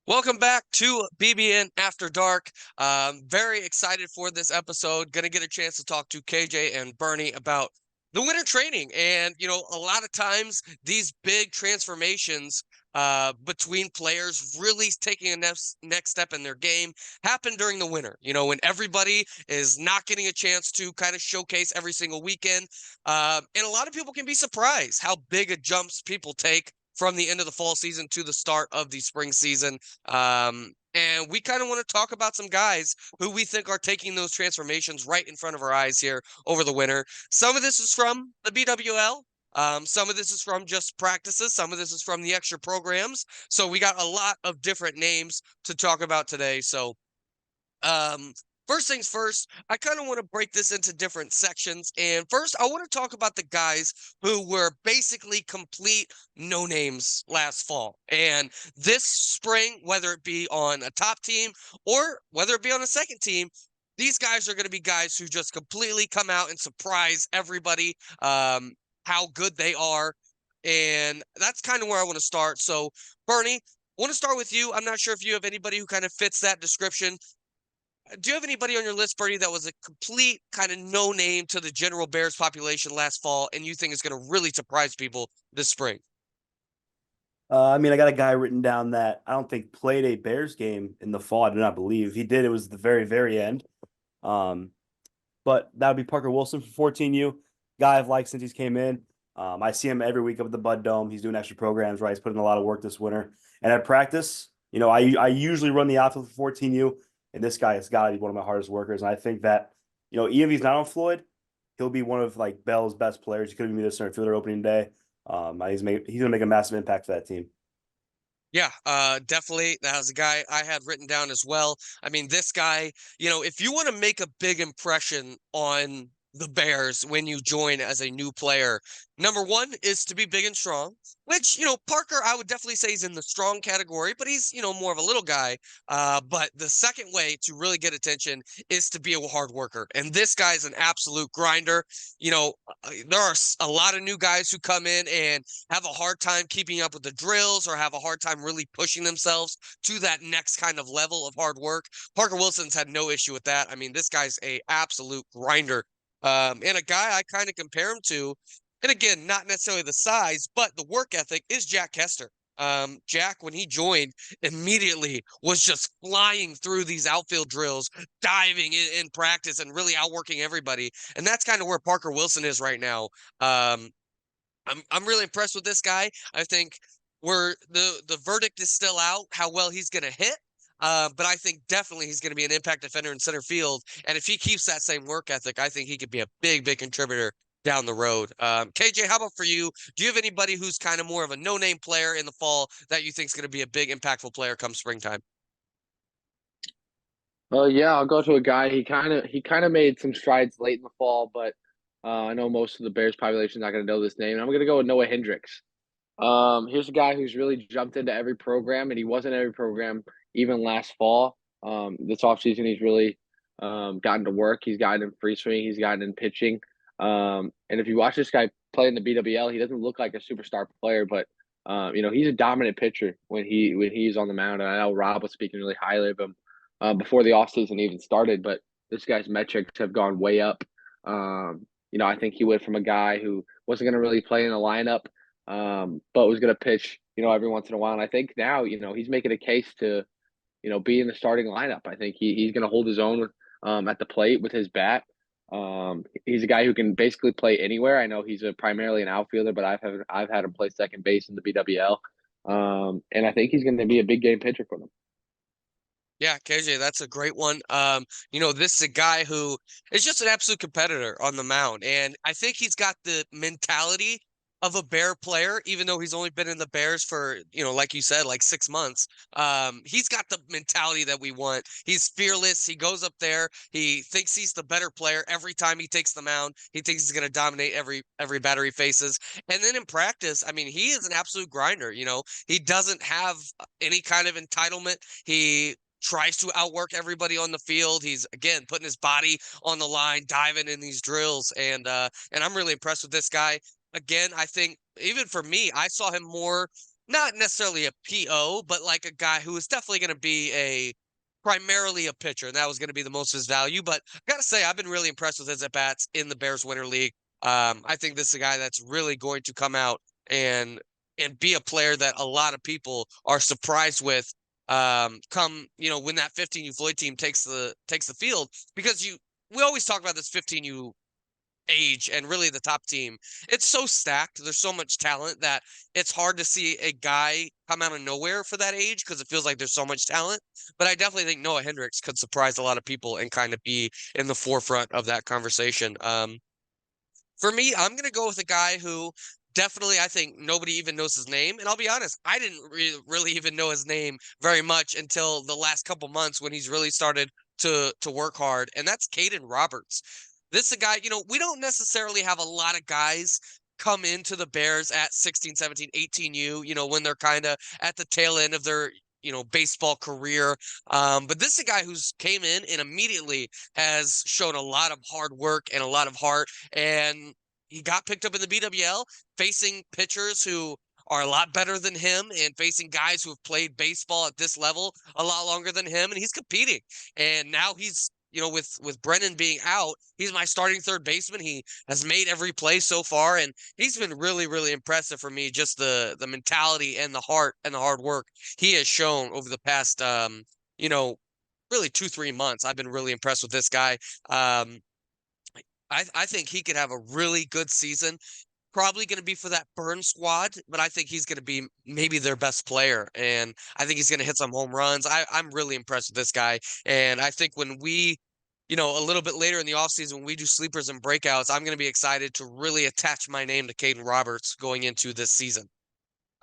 Welcome back to BBN After Dark. Very excited for this episode. Going to get a chance to talk to KJ and Bernie about the winter training. And, a lot of times these big transformations between players really taking a next step in their game happen during the winter, when everybody is not getting a chance to kind of showcase every single weekend. And a lot of people can be surprised how big a jumps people take from the end of the fall season to the start of the spring season. And we kind of want to talk about some guys who we think are taking those transformations right in front of our eyes here over the winter. Some of this is from the BWL. Some of this is from just practices. Some of this is from the extra programs. So we got a lot of different names to talk about today. So um, first things first, I kind of want to break this into different sections. And first, I want to talk about the guys who were basically complete no names last fall. And this spring, whether it be on a top team or whether it be on a second team, these guys are going to be guys who just completely come out and surprise everybody how good they are. And that's kind of where I want to start. So, Bernie, I want to start with you. I'm not sure if you have anybody who kind of fits that description. Do you have anybody on your list, Bernie, that was a complete kind of no name to the general Bears population last fall, and you think is going to really surprise people this spring? I got a guy written down that I don't think played a Bears game in the fall. I do not believe he did. It was the very, very end. Um, but that would be Parker Wilson from 14U. Guy I've liked since he's came in. I see him every week up at the Bud Dome. He's doing extra programs, right? He's putting in a lot of work this winter. And at practice, I usually run the outfield for 14U, and this guy has got to be one of my hardest workers. And I think that, even if he's not on Floyd, he'll be one of like Bell's best players. He could be the center fielder opening day. He's gonna make a massive impact for that team. Yeah, definitely. That was a guy I had written down as well. I mean, this guy, if you want to make a big impression on the Bears when you join as a new player, number one is to be big and strong, which, Parker, I would definitely say he's in the strong category, but he's, more of a little guy. But the second way to really get attention is to be a hard worker. And this guy's an absolute grinder. There are a lot of new guys who come in and have a hard time keeping up with the drills or have a hard time really pushing themselves to that next kind of level of hard work. Parker Wilson's had no issue with that. I mean, this guy's a absolute grinder. And a guy I kind of compare him to, and again, not necessarily the size, but the work ethic is Jack Kester. Jack, when he joined, immediately was just flying through these outfield drills, diving in practice and really outworking everybody. And that's kind of where Parker Wilson is right now. I'm really impressed with this guy. I think where the verdict is still out how well he's going to hit. But I think definitely he's going to be an impact defender in center field. And if he keeps that same work ethic, I think he could be a big, big contributor down the road. KJ, how about for you? Do you have anybody who's kind of more of a no-name player in the fall that you think is going to be a big, impactful player come springtime? Well, yeah, I'll go to a guy. He kind of made some strides late in the fall, but I know most of the Bears population is not going to know this name. I'm going to go with Noah Hendricks. Here's a guy who's really jumped into every program, and he wasn't in every program even last fall. This offseason, he's really gotten to work. He's gotten in free swing. He's gotten in pitching. And if you watch this guy play in the BWL, he doesn't look like a superstar player, but he's a dominant pitcher when he's on the mound. And I know Rob was speaking really highly of him before the offseason even started, but this guy's metrics have gone way up. I think he went from a guy who wasn't going to really play in the lineup, but was going to pitch, every once in a while. And I think now, he's making a case to, be in the starting lineup. I think he's going to hold his own at the plate with his bat. He's a guy who can basically play anywhere. I know he's primarily an outfielder, but I've had him play second base in the BWL. And I think he's going to be a big game pitcher for them. Yeah, KJ, that's a great one. This is a guy who is just an absolute competitor on the mound. And I think he's got the mentality of a Bear player, even though he's only been in the Bears for, like you said, like 6 months. He's got the mentality that we want. He's fearless. He goes up there. He thinks he's the better player every time he takes the mound. He thinks he's going to dominate every batter he faces. And then in practice, I mean, he is an absolute grinder. He doesn't have any kind of entitlement. He tries to outwork everybody on the field. He's again putting his body on the line, diving in these drills, and I'm really impressed with this guy. Again, I think even for me, I saw him more not necessarily a PO, but like a guy who is definitely going to be primarily a pitcher, and that was going to be the most of his value. But I gotta say, I've been really impressed with his at bats in the Bears Winter League. I think this is a guy that's really going to come out and be a player that a lot of people are surprised with. Come when that 15U Floyd team takes the field, because we always talk about this 15U age and really the top team. It's so stacked. There's so much talent that it's hard to see a guy come out of nowhere for that age because it feels like there's so much talent. But I definitely think Noah Hendricks could surprise a lot of people and kind of be in the forefront of that conversation. For me, I'm going to go with a guy who definitely I think nobody even knows his name. And I'll be honest, I didn't really even know his name very much until the last couple months when he's really started to work hard. And that's Caden Roberts. This is a guy, we don't necessarily have a lot of guys come into the Bears at 16, 17, 18U, when they're kind of at the tail end of their, baseball career. But this is a guy who's came in and immediately has shown a lot of hard work and a lot of heart. And he got picked up in the BWL facing pitchers who are a lot better than him and facing guys who have played baseball at this level a lot longer than him. And he's competing. And now he's, with Brennan being out, he's my starting third baseman. He has made every play so far, and he's been really, really impressive for me. Just the mentality and the heart and the hard work he has shown over the past, really 2-3 months. I've been really impressed with this guy. I think he could have a really good season. Probably going to be for that burn squad, but I think he's going to be maybe their best player. And I think he's going to hit some home runs. I'm really impressed with this guy. And I think when we, a little bit later in the offseason, when we do sleepers and breakouts, I'm going to be excited to really attach my name to Caden Roberts going into this season.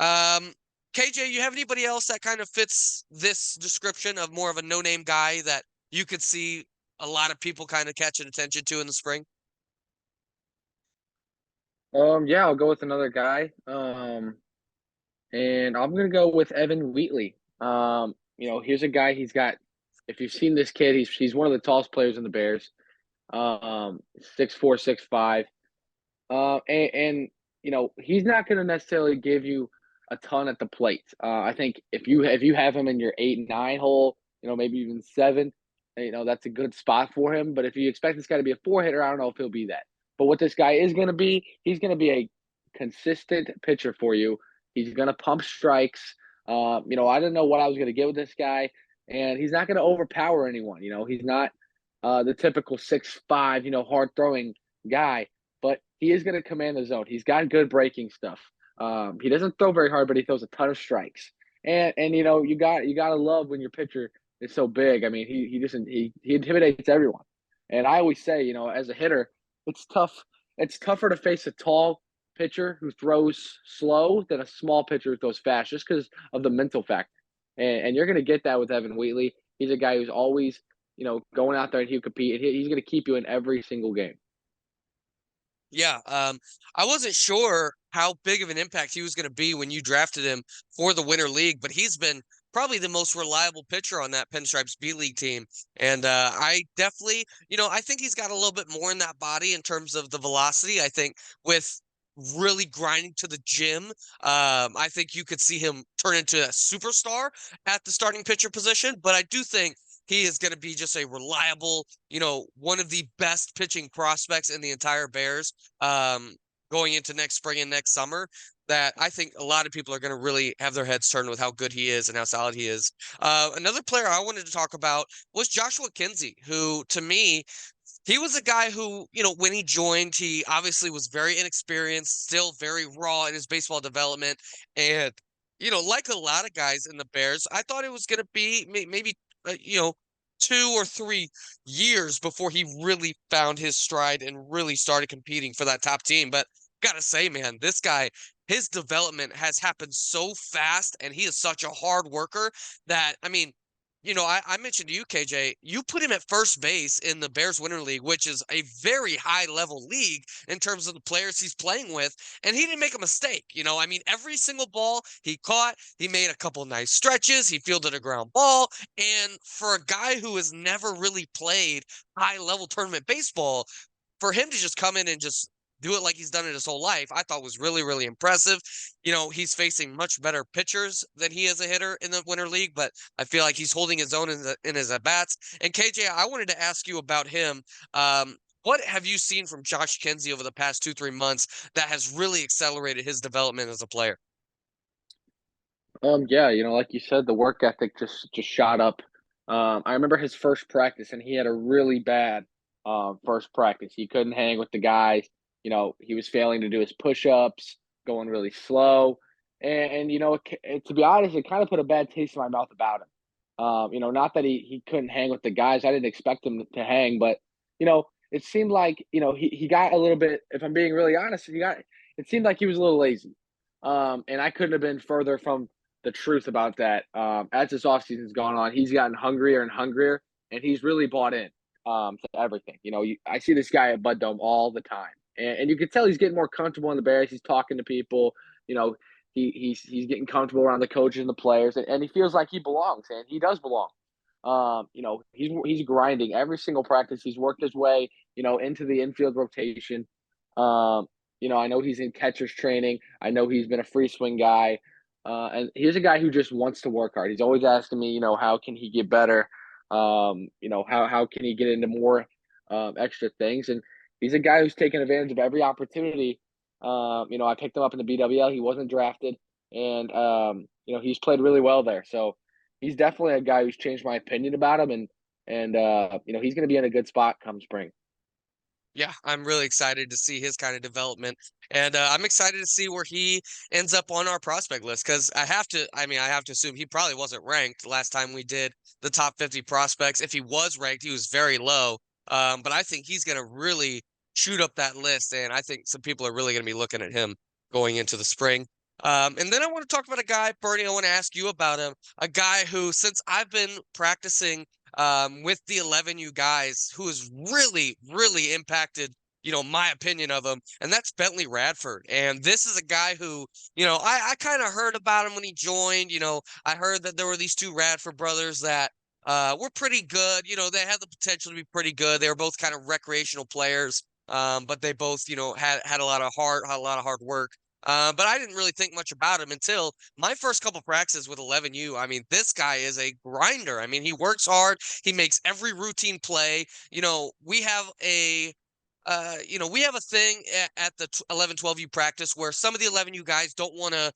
KJ, you have anybody else that kind of fits this description of more of a no-name guy that you could see a lot of people kind of catching attention to in the spring? Yeah, I'll go with another guy. And I'm gonna go with Evan Wheatley. Here's a guy. He's got. If you've seen this kid, he's one of the tallest players in the Bears. 6'4", 6'5". And he's not gonna necessarily give you a ton at the plate. I think if you have him in your 8-9 hole, maybe even 7, that's a good spot for him. But if you expect this guy to be a 4-hitter, I don't know if he'll be that. But what this guy is going to be, he's going to be a consistent pitcher for you. He's going to pump strikes. I didn't know what I was going to get with this guy, and he's not going to overpower anyone. He's not the typical 6'5", hard throwing guy, but he is going to command the zone. He's got good breaking stuff. He doesn't throw very hard, but he throws a ton of strikes. And you gotta love when your pitcher is so big. I mean, he intimidates everyone. And I always say, as a hitter, it's tough. It's tougher to face a tall pitcher who throws slow than a small pitcher who throws fast, just because of the mental factor. And you're going to get that with Evan Wheatley. He's a guy who's always, going out there and he'll compete. And he's going to keep you in every single game. Yeah, I wasn't sure how big of an impact he was going to be when you drafted him for the Winter League, but he's been probably the most reliable pitcher on that Pinstripes B League team. And I definitely, I think he's got a little bit more in that body in terms of the velocity. I think with really grinding to the gym, I think you could see him turn into a superstar at the starting pitcher position. But I do think he is going to be just a reliable, one of the best pitching prospects in the entire Bears going into next spring and next summer, that I think a lot of people are going to really have their heads turned with how good he is and how solid he is. Another player I wanted to talk about was Joshua Kinsey, who to me, he was a guy who, when he joined, he obviously was very inexperienced, still very raw in his baseball development. And, like a lot of guys in the Bears, I thought it was going to be maybe 2 or 3 years before he really found his stride and really started competing for that top team. But gotta say, man, this guy, his development has happened so fast, and he is such a hard worker that, I mean, I mentioned to you, KJ, you put him at first base in the Bears Winter League, which is a very high level league in terms of the players he's playing with. And he didn't make a mistake. I mean, every single ball he caught, he made a couple nice stretches. He fielded a ground ball. And for a guy who has never really played high level tournament baseball, for him to just come in and just do it like he's done it his whole life, I thought was really, really impressive. He's facing much better pitchers than he is a hitter in the Winter League, but I feel like he's holding his own in his at bats. And KJ, I wanted to ask you about him. What have you seen from Josh Kinsey over the past 2-3 months that has really accelerated his development as a player? Yeah, like you said, the work ethic just shot up. I remember his first practice, and he had a really bad first practice. He couldn't hang with the guys. He was failing to do his push-ups, going really slow, and to be honest, it kind of put a bad taste in my mouth about him. Not that he couldn't hang with the guys. I didn't expect him to hang, but it seemed like he got a little bit. If I'm being really honest, it seemed like he was a little lazy. And I couldn't have been further from the truth about that. As this offseason's gone on, he's gotten hungrier and hungrier, and he's really bought in to everything. I see this guy at Bud Dome all the time, and you can tell he's getting more comfortable in the Bears. He's talking to people. He's getting comfortable around the coaches and the players, and he feels like he belongs, and he does belong. He's grinding every single practice. He's worked his way, into the infield rotation. I know he's in catcher's training. I know he's been a free swing guy. And he's a guy who just wants to work hard. He's always asking me, how can he get better? How can he get into more extra things? And he's a guy who's taken advantage of every opportunity. I picked him up in the BWL. He wasn't drafted, and he's played really well there. So he's definitely a guy who's changed my opinion about him, and he's going to be in a good spot come spring. Yeah, I'm really excited to see his kind of development, and I'm excited to see where he ends up on our prospect list. Because I have to assume he probably wasn't ranked last time we did the top 50 prospects. If he was ranked, he was very low. But I think he's going to really shoot up that list, and I think some people are really going to be looking at him going into the spring. And then I want to talk about a guy, Bernie. I want to ask you about him, a guy who, since I've been practicing with the 11U guys, who has really, really impacted, my opinion of him, and that's Bentley Radford. And this is a guy who, I kind of heard about him when he joined. I heard that there were these two Radford brothers that were pretty good. They had the potential to be pretty good. They were both kind of recreational players, but they both, had a lot of heart, had a lot of hard work. But I didn't really think much about him until my first couple practices with 11U. I mean, this guy is a grinder. I mean, he works hard. He makes every routine play. We have a thing at the 11, 12U practice where some of the 11U guys don't want to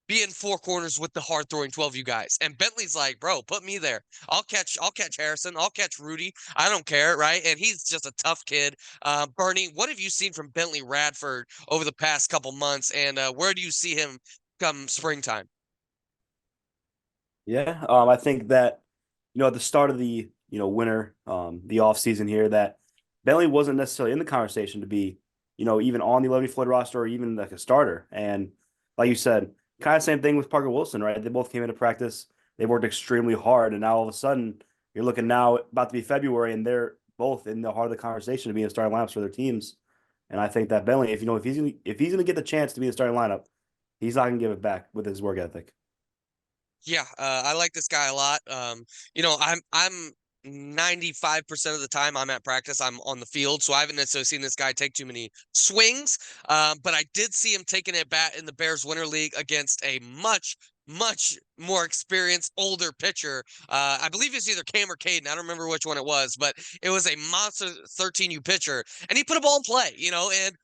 be in four corners with the hard throwing 12U guys. And Bentley's like, bro, put me there. I'll catch Harrison. I'll catch Rudy. I don't care. Right. And he's just a tough kid. Bernie, what have you seen from Bentley Radford over the past couple months? And where do you see him come springtime? Yeah, I think that at the start of the winter, the off season here, that Bentley wasn't necessarily in the conversation to be even on the 11 Floyd roster or even like a starter. And like you said, kind of same thing with Parker Wilson, right? They both came into practice, they worked extremely hard, and now all of a sudden you're looking now about to be February, and they're both in the heart of the conversation to be in starting lineups for their teams. And I think that Bentley, if he's gonna get the chance to be in the starting lineup, he's not gonna give it back with his work ethic. Yeah, I like this guy a lot. I'm 95% of the time I'm at practice, I'm on the field, so I haven't necessarily seen this guy take too many swings. But I did see him taking at bat in the Bears Winter League against a much, much more experienced, older pitcher. I believe it's either Cam or Caden. I don't remember which one it was, but it was a monster 13U pitcher, and he put a ball in play. And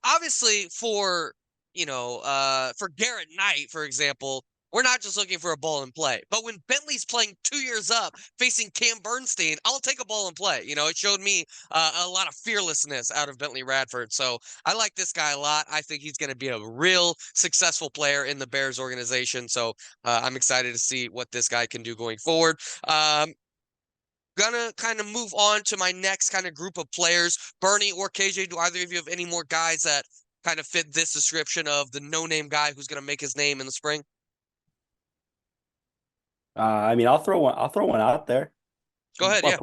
obviously for Garrett Knight, for example, we're not just looking for a ball in play. But when Bentley's playing 2 years up, facing Cam Bernstein, I'll take a ball in play. It showed me a lot of fearlessness out of Bentley Radford. So I like this guy a lot. I think he's going to be a real successful player in the Bears organization. So I'm excited to see what this guy can do going forward. Gonna kind of move on to my next kind of group of players. Bernie or KJ, do either of you have any more guys that kind of fit this description of the no-name guy who's going to make his name in the spring? I mean, I'll throw one out there. Go ahead. Yeah.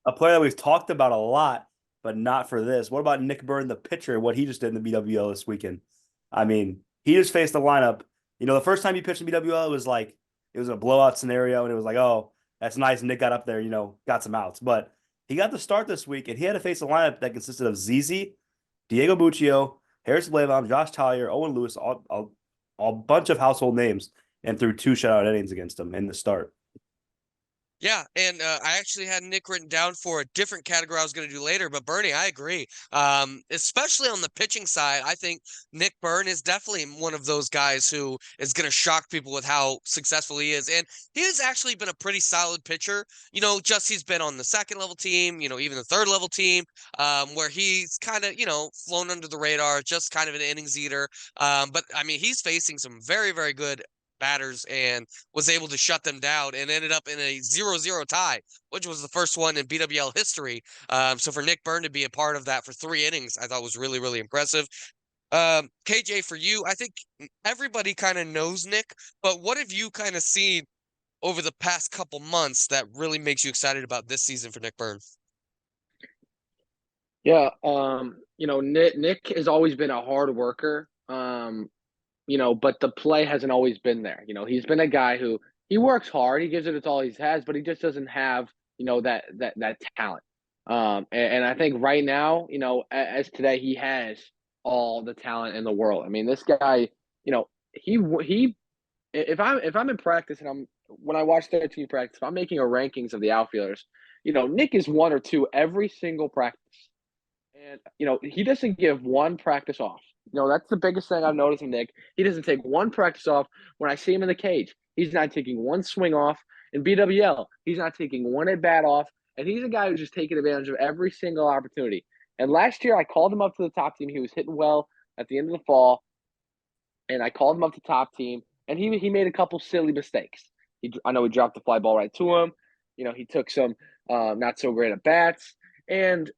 A player that we've talked about a lot, but not for this. What about Nick Byrne, the pitcher? What he just did in the BWL this weekend? I mean, he just faced the lineup. The first time he pitched in BWL, it was a blowout scenario, and it was like, oh, that's nice. Nick got up there, got some outs. But he got the start this week, and he had to face a lineup that consisted of ZZ, Diego Buccio, Harrison Blaylock, Josh Collier, Owen Lewis, all bunch of household names, and threw 2 shutout innings against them in the start. Yeah, and I actually had Nick written down for a different category I was going to do later, but Bernie, I agree. Especially on the pitching side, I think Nick Byrne is definitely one of those guys who is going to shock people with how successful he is. And he has actually been a pretty solid pitcher. Just he's been on the second level team, even the third level team, where he's kind of, flown under the radar, just kind of an innings eater. But I mean, he's facing some very, very good batters and was able to shut them down and ended up in a 0-0 tie, which was the first one in BWL history. So for Nick Byrne to be a part of that for 3 innings, I thought was really, really impressive. KJ, for you, I think everybody kind of knows Nick, but what have you kind of seen over the past couple months that really makes you excited about this season for Nick Byrne? Yeah, Nick has always been a hard worker. But the play hasn't always been there. He's been a guy who he works hard, he gives it all he has, but he just doesn't have, that talent. And I think right now, as today, he has all the talent in the world. I mean, this guy, he if I'm in practice and when I watch their team practice, if I'm making a rankings of the outfielders, Nick is 1 or 2 every single practice. And, he doesn't give one practice off. That's the biggest thing I've noticed with Nick. He doesn't take one practice off. When I see him in the cage, he's not taking one swing off. In BWL, he's not taking one at bat off. And he's a guy who's just taking advantage of every single opportunity. And last year, I called him up to the top team. He was hitting well at the end of the fall. And I called him up to top team. And he made a couple silly mistakes. I know he dropped the fly ball right to him. He took some not so great at bats. And,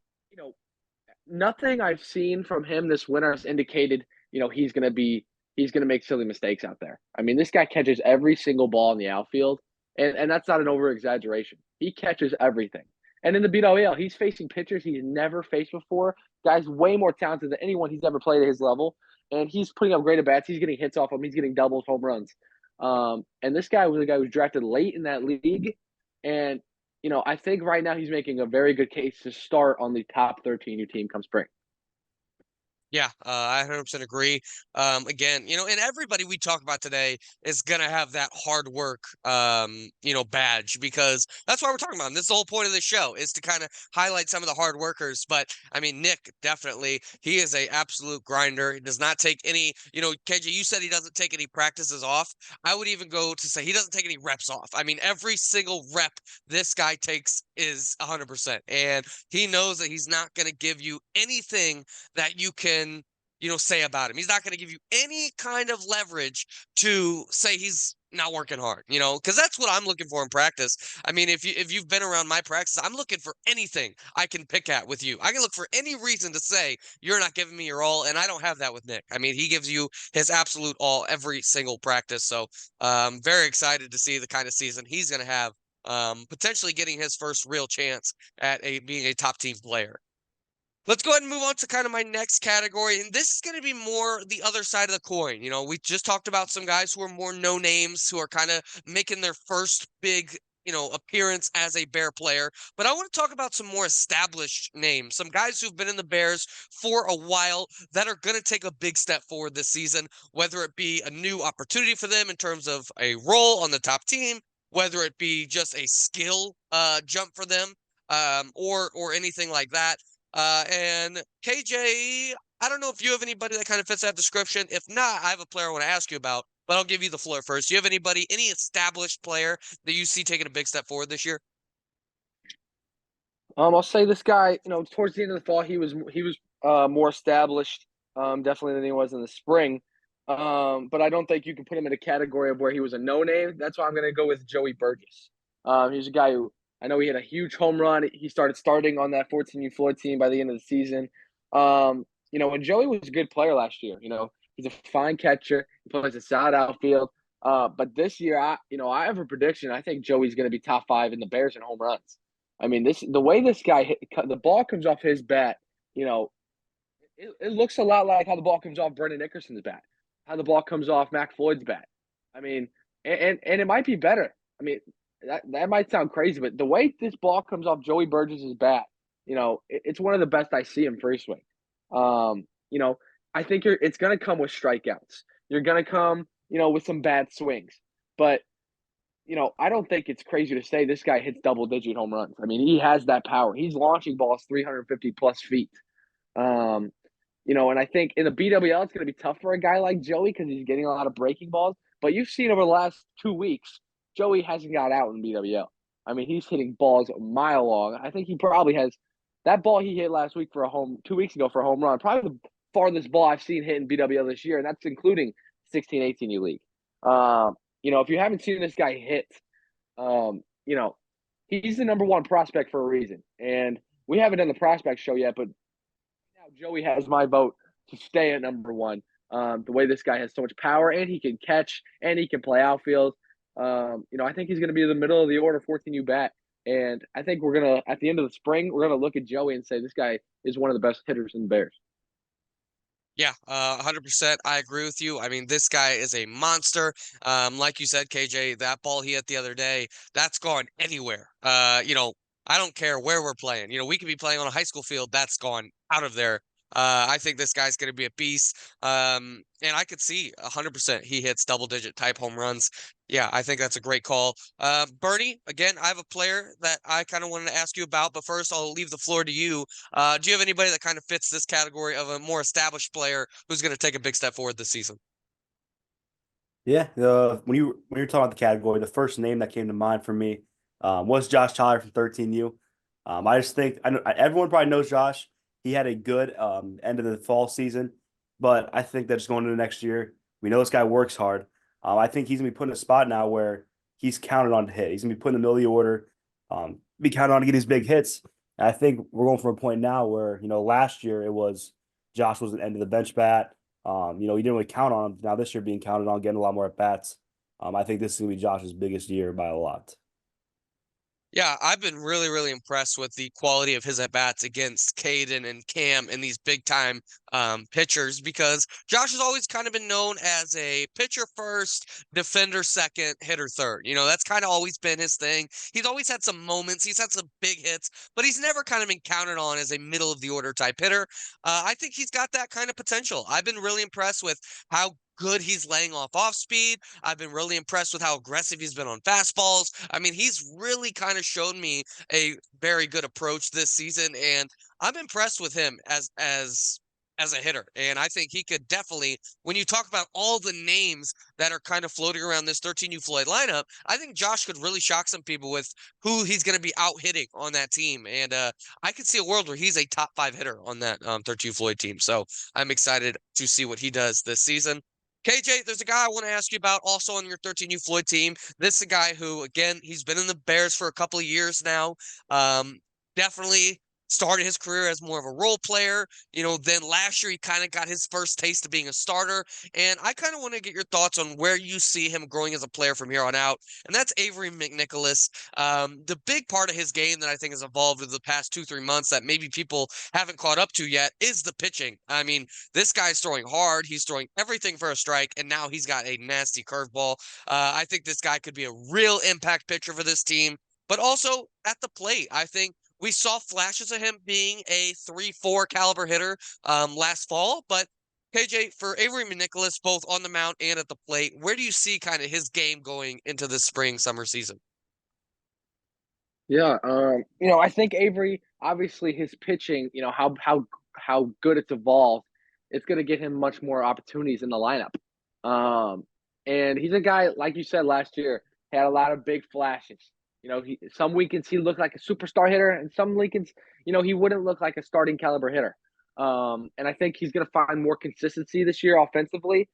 nothing I've seen from him this winter has indicated, he's gonna make silly mistakes out there. I mean, this guy catches every single ball in the outfield, and that's not an over exaggeration. He catches everything. And in the BWL, he's facing pitchers he's never faced before. Guys way more talented than anyone he's ever played at his level, and he's putting up great at bats. He's getting hits off him. He's getting doubles, home runs. And this guy was a guy who was drafted late in that league, and I think right now he's making a very good case to start on the top 13 your team come spring. Yeah, I 100% agree. Again, and everybody we talk about today is gonna have that hard work, badge because that's why we're talking about him. This is the whole point of the show is to kind of highlight some of the hard workers. But I mean, Nick definitely he is a absolute grinder. He does not take any. KJ, you said he doesn't take any practices off. I would even go to say he doesn't take any reps off. I mean, every single rep this guy takes is 100%, and he knows that he's not gonna give you anything that you can, say about him. He's not going to give you any kind of leverage to say he's not working hard, because that's what I'm looking for in practice. I mean, if you've been around my practice, I'm looking for anything I can pick at with you. I can look for any reason to say you're not giving me your all, and I don't have that with Nick. I mean, he gives you his absolute all every single practice. So, very excited to see the kind of season he's going to have. Potentially getting his first real chance at being a top team player. Let's go ahead and move on to kind of my next category. And this is going to be more the other side of the coin. We just talked about some guys who are more no names, who are kind of making their first big, appearance as a Bear player. But I want to talk about some more established names, some guys who've been in the Bears for a while that are going to take a big step forward this season, whether it be a new opportunity for them in terms of a role on the top team, whether it be just a skill jump for them, or anything like that. And KJ, I don't know if you have anybody that kind of fits that description. If not, I have a player I want to ask you about, but I'll give you the floor first. Do you have any established player that you see taking a big step forward this year? I'll say this guy, towards the end of the fall, he was more established, definitely than he was in the spring. But I don't think you can put him in a category of where he was a no name. That's why I'm going to go with Joey Burgess. He's a guy who I know he had a huge home run. He started starting on that 14U Floyd team by the end of the season. And Joey was a good player last year. He's a fine catcher. He plays a solid outfield. But this year, I have a prediction. I think Joey's going to be top 5 in the Bears in home runs. I mean, the way this guy hit the ball comes off his bat. It looks a lot like how the ball comes off Brendan Nickerson's bat, how the ball comes off Mac Floyd's bat. I mean, and it might be better. I mean, that might sound crazy, but the way this ball comes off Joey Burgess's bat, it's one of the best I see in free swing. Um, you know, I think it's going to come with strikeouts. You're going to come, with some bad swings. But, I don't think it's crazy to say this guy hits double-digit home runs. I mean, he has that power. He's launching balls 350 plus feet. Um, and I think in the BWL, it's going to be tough for a guy like Joey because he's getting a lot of breaking balls. But you've seen over the last 2 weeks, Joey hasn't got out in BWL. I mean, he's hitting balls a mile long. I think he probably has that ball he hit last week 2 weeks ago for a home run. Probably the farthest ball I've seen hit in BWL this year, and that's including 16-18 league. If you haven't seen this guy hit, um, you know, he's the number one prospect for a reason. And we haven't done the prospect show yet, but now Joey has my vote to stay at number one. The way this guy has so much power, and he can catch, and he can play outfield. I think he's going to be in the middle of the order, 14U bat. And I think we're going to, at the end of the spring, we're going to look at Joey and say this guy is one of the best hitters in the Bears. Yeah, 100%. I agree with you. I mean, this guy is a monster. Like you said, KJ, that ball he hit the other day, that's gone anywhere. I don't care where we're playing. We could be playing on a high school field, that's gone out of there. I think this guy's going to be a beast. And I could see 100% he hits double-digit type home runs. Yeah, I think that's a great call. Bernie, again, I have a player that I kind of wanted to ask you about, but first I'll leave the floor to you. Do you have anybody that kind of fits this category of a more established player who's going to take a big step forward this season? Yeah, when you're talking about the category, the first name that came to mind for me was Josh Tyler from 13U. I just think I know everyone probably knows Josh. He had a good end of the fall season, but I think that just going into next year, we know this guy works hard. I think he's gonna be put in a spot now where he's counted on to hit. He's gonna be put in the middle of the order, be counted on to get these big hits. And I think we're going from a point now where last year it was Josh was the end of the bench bat. You didn't really count on him. Now this year being counted on, getting a lot more at bats. I think this is gonna be Josh's biggest year by a lot. Yeah, I've been really, really impressed with the quality of his at-bats against Caden and Cam and these big-time pitchers because Josh has always kind of been known as a pitcher first, defender second, hitter third. That's kind of always been his thing. He's always had some moments. He's had some big hits, but he's never kind of been counted on as a middle-of-the-order type hitter. I think he's got that kind of potential. I've been really impressed with how good he's laying off speed. I've been really impressed with how aggressive he's been on fastballs. I mean, he's really kind of shown me a very good approach this season, and I'm impressed with him as a hitter. And I think he could definitely, when you talk about all the names that are kind of floating around this 13U Floyd lineup, I think Josh could really shock some people with who he's going to be out hitting on that team. And I could see a world where he's a top 5 hitter on that 13U Floyd team. So I'm excited to see what he does this season. KJ, there's a guy I want to ask you about also on your 13U Floyd team. This is a guy who, again, he's been in the Bears for a couple of years now. Definitely started his career as more of a role player. Then last year he kind of got his first taste of being a starter. And I kind of want to get your thoughts on where you see him growing as a player from here on out. And that's Avery McNicholas. The big part of his game that I think has evolved over the past 2-3 months that maybe people haven't caught up to yet is the pitching. I mean, this guy's throwing hard. He's throwing everything for a strike, and now he's got a nasty curveball. I think this guy could be a real impact pitcher for this team, but also at the plate. I think we saw flashes of him being a 3-4 caliber hitter last fall, but KJ, for Avery McNicholas, both on the mound and at the plate, where do you see kind of his game going into the spring summer season? Yeah, I think Avery, obviously his pitching, how good it's evolved, it's going to get him much more opportunities in the lineup. And he's a guy, like you said last year, had a lot of big flashes. Some weekends he looked like a superstar hitter, and some weekends, he wouldn't look like a starting caliber hitter. And I think he's going to find more consistency this year offensively.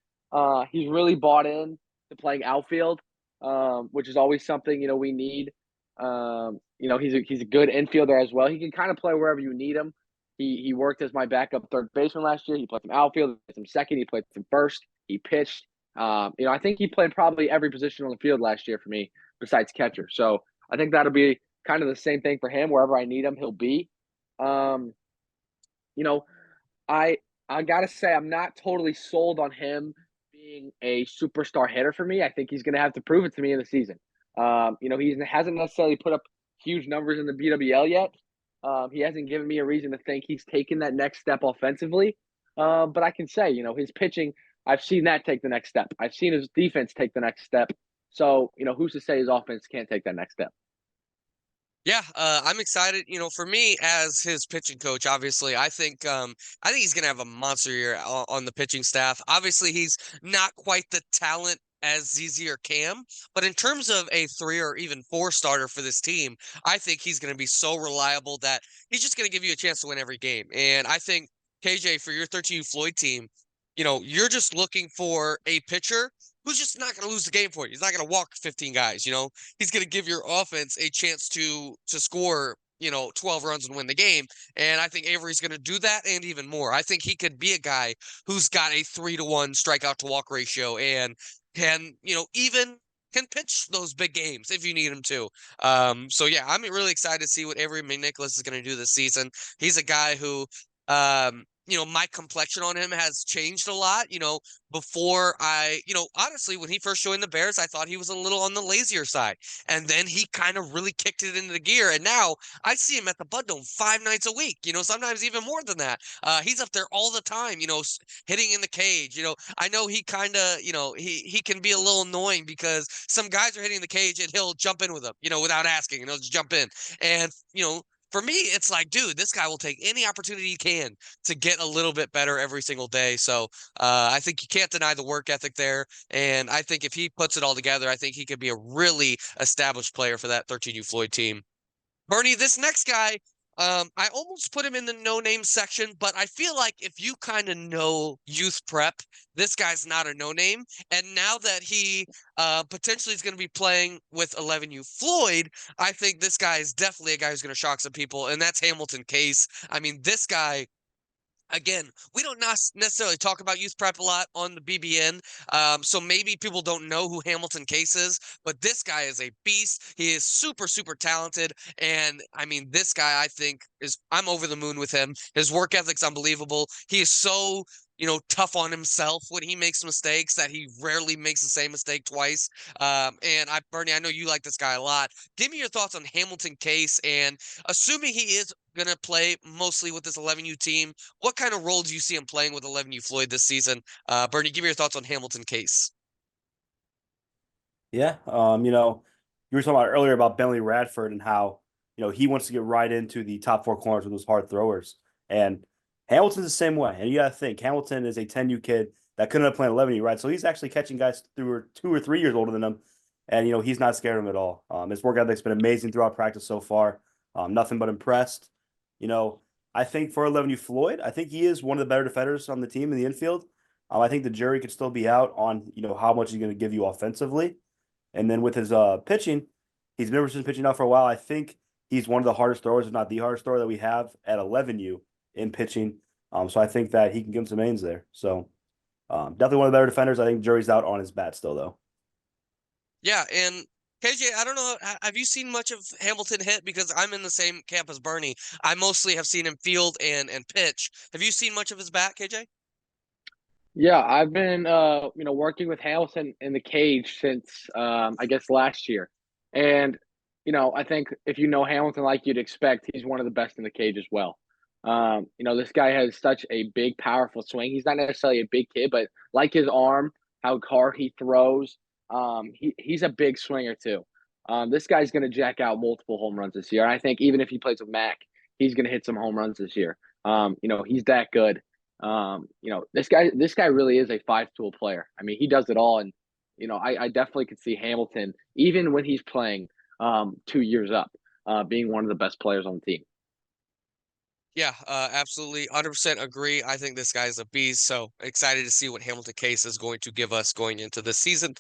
He's really bought in to playing outfield, which is always something we need. He's a good infielder as well. He can kind of play wherever you need him. He worked as my backup third baseman last year. He played some outfield, he played some second, he played some first, he pitched. I think he played probably every position on the field last year for me besides catcher. So I think that'll be kind of the same thing for him. Wherever I need him, he'll be. Um, you know, I gotta say I'm not totally sold on him being a superstar hitter for me. I think he's gonna have to prove it to me in the season. He hasn't necessarily put up huge numbers in the BWL yet. He hasn't given me a reason to think he's taken that next step offensively. But I can say, his pitching, I've seen that take the next step. I've seen his defense take the next step. So, who's to say his offense can't take that next step? Yeah, I'm excited. For me as his pitching coach, obviously, I think he's gonna have a monster year on the pitching staff. Obviously, he's not quite the talent as ZZ or Cam, but in terms of a 3 or even 4 starter for this team, I think he's gonna be so reliable that he's just gonna give you a chance to win every game. And I think KJ, for your 13U Floyd team, you're just looking for a pitcher who's just not going to lose the game for you. He's not going to walk 15 guys. He's going to give your offense a chance to score 12 runs and win the game. And I think Avery's going to do that and even more. I think he could be a guy who's got a 3-to-1 strikeout to walk ratio and can even can pitch those big games if you need him to. So yeah, I'm really excited to see what Avery McNicholas is going to do this season. He's a guy who my complexion on him has changed a lot. Before honestly, when he first joined the Bears, I thought he was a little on the lazier side. And then he kind of really kicked it into the gear. And now I see him at the Bud Dome 5 nights a week, sometimes even more than that. He's up there all the time, hitting in the cage. I know he kind of, he can be a little annoying because some guys are hitting the cage and he'll jump in with them, without asking, and he'll just jump in. And, for me, it's like, dude, this guy will take any opportunity he can to get a little bit better every single day. So I think you can't deny the work ethic there. And I think if he puts it all together, I think he could be a really established player for that 13U Floyd team. Bernie, this next guy, I almost put him in the no-name section, but I feel like if you kind of know youth prep, this guy's not a no-name. And now that he potentially is going to be playing with 11U Floyd, I think this guy is definitely a guy who's going to shock some people, and that's Hamilton Case. I mean, this guy, again, we don't necessarily talk about youth prep a lot on the BBN, so maybe people don't know who Hamilton Case is, but this guy is a beast. He is super, super talented, and I mean, this guy, I think, I'm over the moon with him. His work ethic's unbelievable. He is so tough on himself when he makes mistakes that he rarely makes the same mistake twice. And Bernie, I know you like this guy a lot. Give me your thoughts on Hamilton Case, and assuming he is going to play mostly with this 11U team, what kind of role do you see him playing with 11U Floyd this season? Bernie, give me your thoughts on Hamilton Case. Yeah. You were talking about earlier about Bentley Radford and how, he wants to get right into the top 4 corners with those hard throwers. And Hamilton's the same way. And you got to think, Hamilton is a 10U kid that couldn't have played 11U, right? So he's actually catching guys who are 2 or 3 years older than him. And, he's not scared of him at all. His work ethic's been amazing throughout practice so far. Nothing but impressed. You know, I think for 11U Floyd, I think he is one of the better defenders on the team in the infield. I think the jury could still be out on, how much he's going to give you offensively. And then with his pitching, he's been pitching out for a while. I think he's one of the hardest throwers, if not the hardest thrower that we have at 11U in pitching. So I think that he can give him some ains there. So definitely one of the better defenders. I think jury's out on his bat still, though. Yeah, and KJ, I don't know, have you seen much of Hamilton hit? Because I'm in the same camp as Bernie. I mostly have seen him field and pitch. Have you seen much of his bat, KJ? Yeah, I've been working with Hamilton in the cage since I guess last year. And I think if you know Hamilton like you'd expect, he's one of the best in the cage as well. This guy has such a big, powerful swing. He's not necessarily a big kid, but like his arm, how hard he throws, he's a big swinger too. This guy's going to jack out multiple home runs this year. And I think even if he plays with Mac, he's going to hit some home runs this year. He's that good. This guy really is a 5-tool player. I mean, he does it all, and I definitely could see Hamilton, even when he's playing 2 years up, being one of the best players on the team. Yeah, absolutely. 100% agree. I think this guy's a beast. So excited to see what Hamilton Case is going to give us going into this season.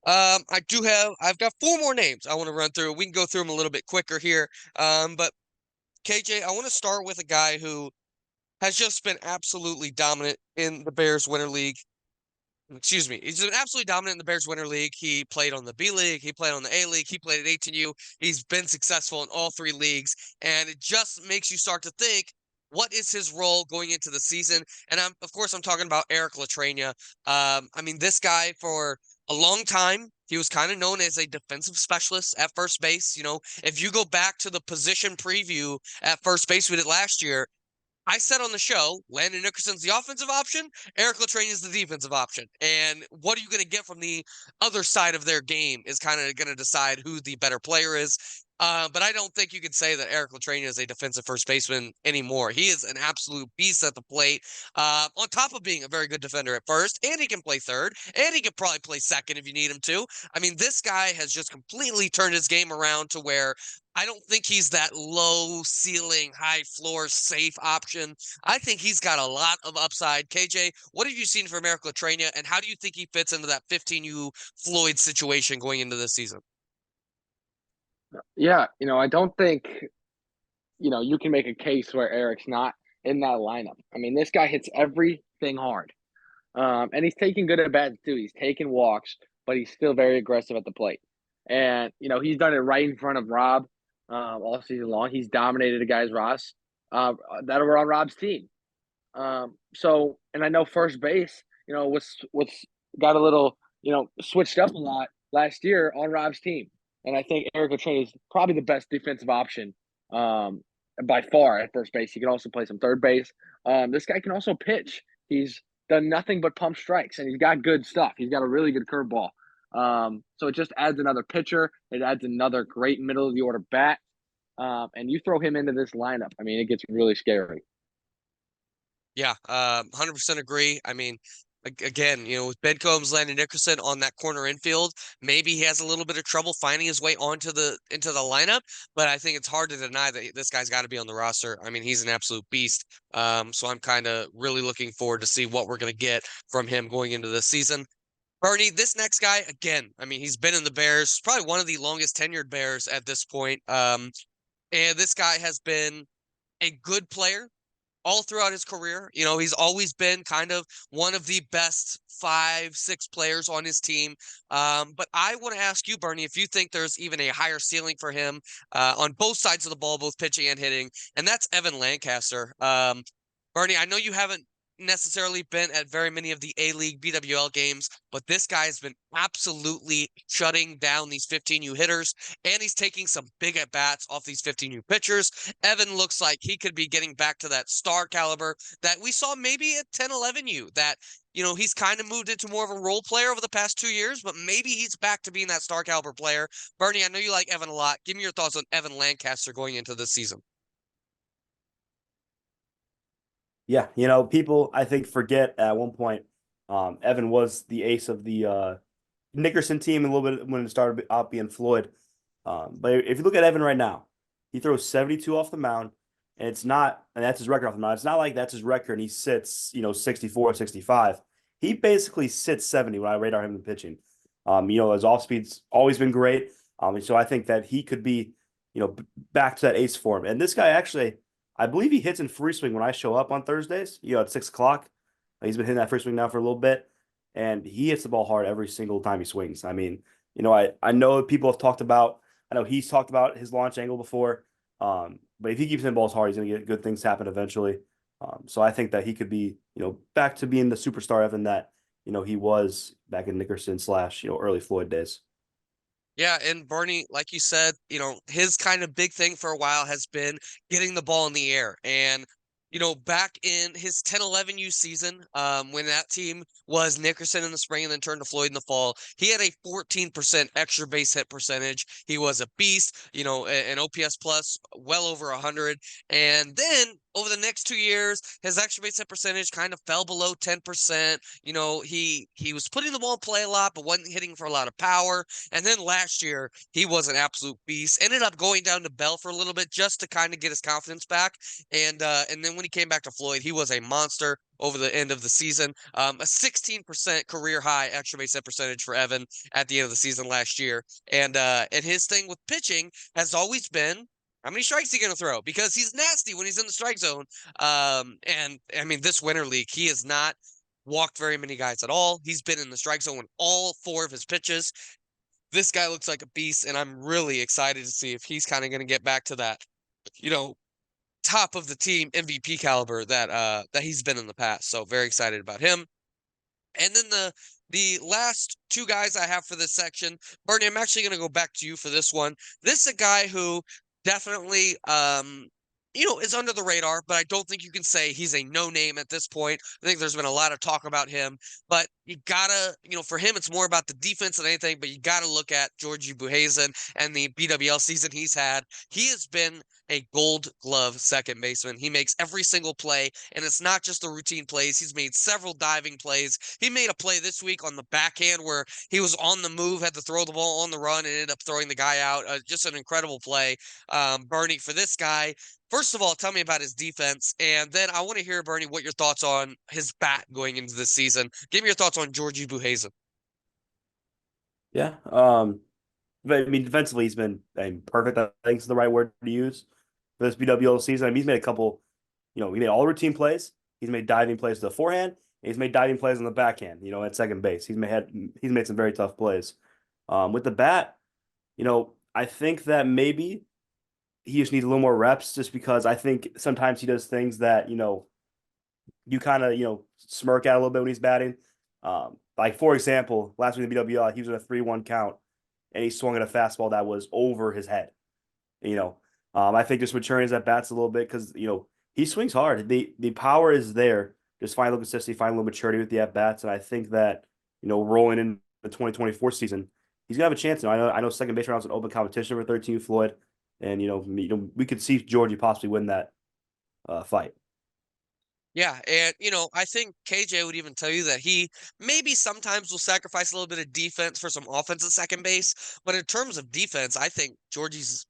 I've got 4 more names I want to run through. We can go through them a little bit quicker here. But KJ, I want to start with a guy who has just been absolutely dominant in the Bears Winter League. Excuse me. He's been absolutely dominant in the Bears Winter League. He played on the B League. He played on the A League. He played at 18U. He's been successful in all 3 leagues. And it just makes you start to think, what is his role going into the season? And of course, I'm talking about Eric Latrania. I mean, this guy for a long time, he was kind of known as a defensive specialist at first base. If you go back to the position preview at first base we did last year, I said on the show, Landon Nickerson's the offensive option, Eric Latrine is the defensive option. And what are you going to get from the other side of their game is kind of going to decide who the better player is. But I don't think you can say that Eric Latrine is a defensive first baseman anymore. He is an absolute beast at the plate, on top of being a very good defender at first, and he can play third, and he can probably play second if you need him to. I mean, this guy has just completely turned his game around to where I don't think he's that low ceiling, high floor, safe option. I think he's got a lot of upside. KJ, what have you seen from Eric Latrina, and how do you think he fits into that 15U Floyd situation going into this season? Yeah, I don't think, you can make a case where Eric's not in that lineup. I mean, this guy hits everything hard. And he's taking good at bats too. He's taking walks, but he's still very aggressive at the plate. And, he's done it right in front of Rob all season long. He's dominated the guys, Ross, that were on Rob's team. And I know first base, what's got a little, switched up a lot last year on Rob's team. And I think Eric Latrine is probably the best defensive option by far at first base. He can also play some third base. This guy can also pitch. He's done nothing but pump strikes, and he's got good stuff. He's got a really good curveball. So it just adds another pitcher. It adds another great middle of the order bat. And you throw him into this lineup, I mean, it gets really scary. Yeah, 100% agree. I mean, again, with Ben Combs, Landon Nickerson on that corner infield, maybe he has a little bit of trouble finding his way into the lineup, but I think it's hard to deny that this guy's got to be on the roster. I mean, he's an absolute beast. So I'm kind of really looking forward to see what we're going to get from him going into this season. Bernie, this next guy, again, I mean, he's been in the Bears, probably one of the longest tenured Bears at this point. And this guy has been a good player all throughout his career. He's always been kind of one of the best 5-6 players on his team. But I want to ask you, Bernie, if you think there's even a higher ceiling for him on both sides of the ball, both pitching and hitting, and that's Evan Lancaster. Bernie, I know you haven't necessarily been at very many of the A-League BWL games, but this guy has been absolutely shutting down these 15U hitters, and he's taking some big at-bats off these 15U pitchers. Evan looks like he could be getting back to that star caliber that we saw maybe at 10-11U, that, he's kind of moved into more of a role player over the past 2 years, but maybe he's back to being that star caliber player. Bernie, I know you like Evan a lot. Give me your thoughts on Evan Lancaster going into this season. Yeah, people I think forget at one point, Evan was the ace of the Nickerson team a little bit when it started out being Floyd. But if you look at Evan right now, he throws 72 off the mound, and that's his record off the mound. It's not like that's his record and he sits, 64, 65. He basically sits 70 when I radar him in pitching. His off speed's always been great. And so I think that he could be, back to that ace form. And this guy actually, I believe he hits in free swing when I show up on Thursdays, at 6 o'clock. He's been hitting that free swing now for a little bit, and he hits the ball hard every single time he swings. I mean, I know people have talked about, I know he's talked about his launch angle before, but if he keeps hitting balls hard, he's going to get good things happen eventually. So I think that he could be, back to being the superstar Evan that, he was back in Nickerson / early Floyd days. Yeah, and Bernie, like you said, his kind of big thing for a while has been getting the ball in the air. And, back in his 10-11U season, when that team was Nickerson in the spring and then turned to Floyd in the fall, he had a 14% extra base hit percentage. He was a beast, an OPS plus well over 100. And then over the next 2 years, his extra base hit percentage kind of fell below 10%. He was putting the ball in play a lot, but wasn't hitting for a lot of power. And then last year, he was an absolute beast. Ended up going down to Bell for a little bit just to kind of get his confidence back. And then when he came back to Floyd, he was a monster over the end of the season. A 16% career high extra base hit percentage for Evan at the end of the season last year. And his thing with pitching has always been, how many strikes is he going to throw? Because he's nasty when he's in the strike zone. And I mean, this winter league, he has not walked very many guys at all. He's been in the strike zone all 4 of his pitches. This guy looks like a beast, and I'm really excited to see if he's kind of going to get back to that, top of the team MVP caliber that he's been in the past. So very excited about him. And then the last 2 guys I have for this section, Bernie, I'm actually going to go back to you for this one. This is a guy who definitely is under the radar, but I don't think you can say he's a no name at this point. I think there's been a lot of talk about him, but you gotta, for him, it's more about the defense than anything, but you gotta look at Georgie Buhazen and the BWL season he's had. He has been a gold glove second baseman. He makes every single play, and it's not just the routine plays. He's made several diving plays. He made a play this week on the backhand where he was on the move, had to throw the ball on the run, and ended up throwing the guy out. Just an incredible play. Bernie, for this guy, first of all, tell me about his defense, and then I want to hear, Bernie, what your thoughts on his bat going into this season. Give me your thoughts on Georgie Buhazen. Yeah. But I mean, defensively, he's been perfect. I think is the right word to use for this BWL season. I mean, he's made a couple, he made all routine plays. He's made diving plays to the forehand. And he's made diving plays on the backhand, at second base. He's made some very tough plays. With the bat, I think that maybe he just needs a little more reps just because I think sometimes he does things that, you kind of, smirk at a little bit when he's batting. Like, for example, last week in the BWL, he was in a 3-1 count and he swung at a fastball that was over his head. I think just maturing his at bats a little bit because, he swings hard. The power is there. Just find a little consistency, find a little maturity with the at bats. And I think that, rolling in the 2024 season, he's gonna have a chance. I know second base round is an open competition for 13 Floyd. And, we could see Georgie possibly win that fight. Yeah, and I think KJ would even tell you that he maybe sometimes will sacrifice a little bit of defense for some offense at second base. But in terms of defense, I think Georgie's